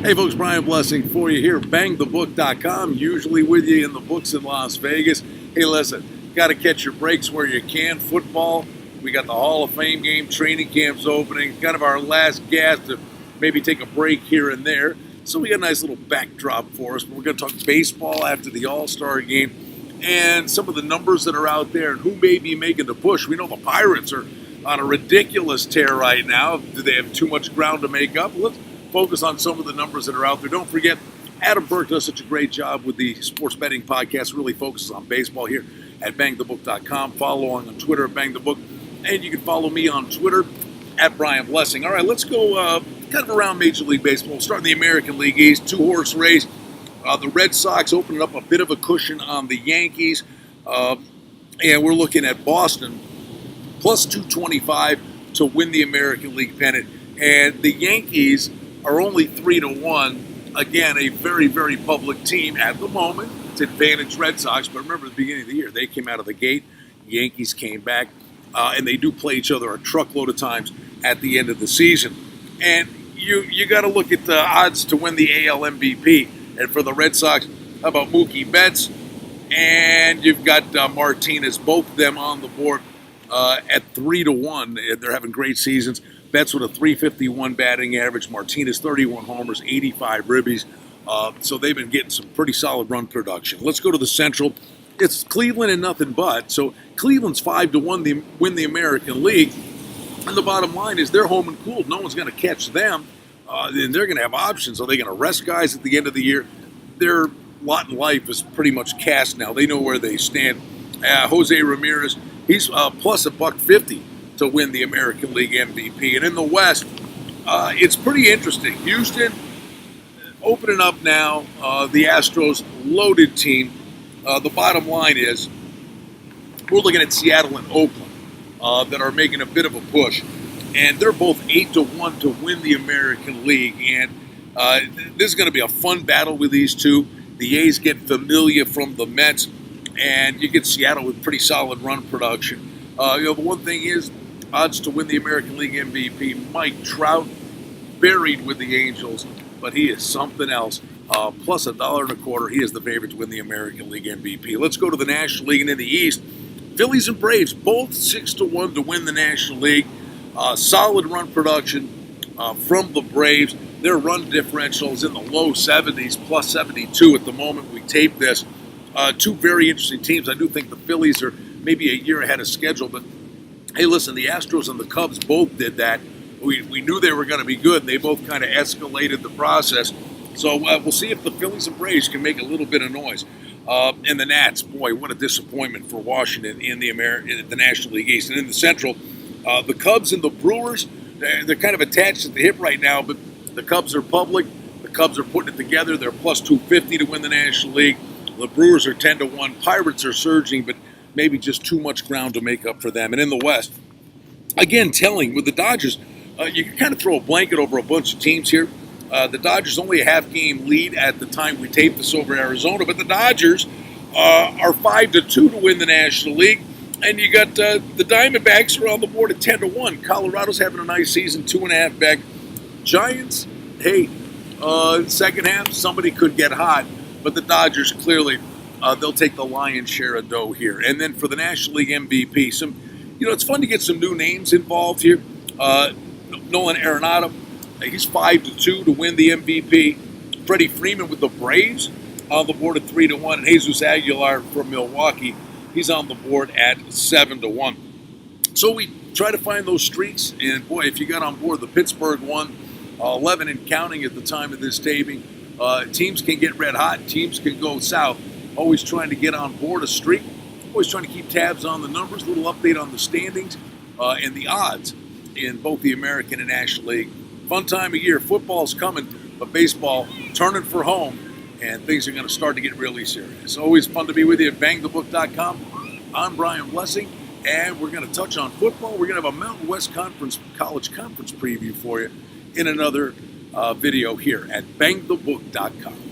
Hey folks, Brian Blessing for you here, bangthebook.com, usually with you in the books in Las Vegas. Hey listen, got to catch your breaks where you can. Football, we got the Hall of Fame game, training camps opening, kind of our last gasp to maybe take a break here and there. So we got a nice little backdrop for us. We're going to talk baseball after the All-Star game and some of the numbers that are out there and who may be making the push. We know the Pirates are on a ridiculous tear right now. Do they have too much ground to make up? Let's focus on some of the numbers that are out there. Don't forget, Adam Burke does such a great job with the sports betting podcast, really focuses on baseball here at bangthebook.com. Follow along on Twitter at bangthebook, and you can follow me on Twitter at Brian Blessing. All right, let's go kind of around Major League Baseball. We'll start in the American League East, two-horse race. The Red Sox opening up a bit of a cushion on the Yankees, and we're looking at Boston plus 225 to win the American League Pennant, and the Yankees are only 3-1. Again, a very, very public team at the moment. It's advantage Red Sox, but remember at the beginning of the year, they came out of the gate. Yankees came back, and they do play each other a truckload of times at the end of the season. And you got to look at the odds to win the AL MVP. And for the Red Sox, how about Mookie Betts? And you've got Martinez, both of them on the board at 3-1. They're having great seasons. Betts with a 351 batting average, Martinez 31 homers, 85 ribbies. So they've been getting some pretty solid run production. Let's go to the Central. It's Cleveland and nothing but. So Cleveland's 5-1 to win the American League. And the bottom line is they're home and cooled. No one's going to catch them. And they're going to have options. Are they going to rest guys at the end of the year? Their lot in life is pretty much cast now. They know where they stand. Jose Ramirez, he's plus $1.50 to win the American League MVP. And in the West, it's pretty interesting. Houston opening up now. The Astros, loaded team. The bottom line is we're looking at Seattle and Oakland that are making a bit of a push. And they're both 8-1 to win the American League. And this is going to be a fun battle with these two. The A's get Familia from the Mets. And you get Seattle with pretty solid run production. The one thing is, odds to win the American League MVP, Mike Trout, buried with the Angels, but he is something else. Plus $1.25, he is the favorite to win the American League MVP. Let's go to the National League and in the East. Phillies and Braves, both 6-1 to win the National League. Solid run production from the Braves. Their run differential is in the low 70s, plus 72 at the moment we tape this. Two very interesting teams. I do think the Phillies are maybe a year ahead of schedule, but hey, listen, the Astros and the Cubs both did that. We knew they were going to be good, and they both kind of escalated the process. So we'll see if the Phillies and Braves can make a little bit of noise. And the Nats, boy, what a disappointment for Washington in the National League East. And in the Central, the Cubs and the Brewers, they're kind of attached at the hip right now, but the Cubs are public. The Cubs are putting it together. They're plus 250 to win the National League. The Brewers are 10-1. Pirates are surging, but maybe just too much ground to make up for them. And in the West, again, telling with the Dodgers, you can kind of throw a blanket over a bunch of teams here. The Dodgers only a half-game lead at the time we tape this over Arizona, but the Dodgers are 5-2 to win the National League. And you got the Diamondbacks are on the board at 10-1. Colorado's having a nice season, 2.5 back. Giants, hey, second half, somebody could get hot, but the Dodgers clearly, they'll take the lion's share of dough here. And then for the National League MVP, it's fun to get some new names involved here. Nolan Arenado, he's 5-2 to win the MVP. Freddie Freeman with the Braves on the board at 3-1. And Jesus Aguilar from Milwaukee, he's on the board at 7-1. So we try to find those streaks. And boy, if you got on board the Pittsburgh one, 11 and counting at the time of this taping, teams can get red hot. Teams can go south. Always trying to get on board a streak. Always trying to keep tabs on the numbers. A little update on the standings and the odds in both the American and National League. Fun time of year. Football's coming, but baseball turning for home, and things are going to start to get really serious. Always fun to be with you at bangthebook.com. I'm Brian Blessing, and we're going to touch on football. We're going to have a Mountain West Conference College Conference preview for you in another video here at bangthebook.com.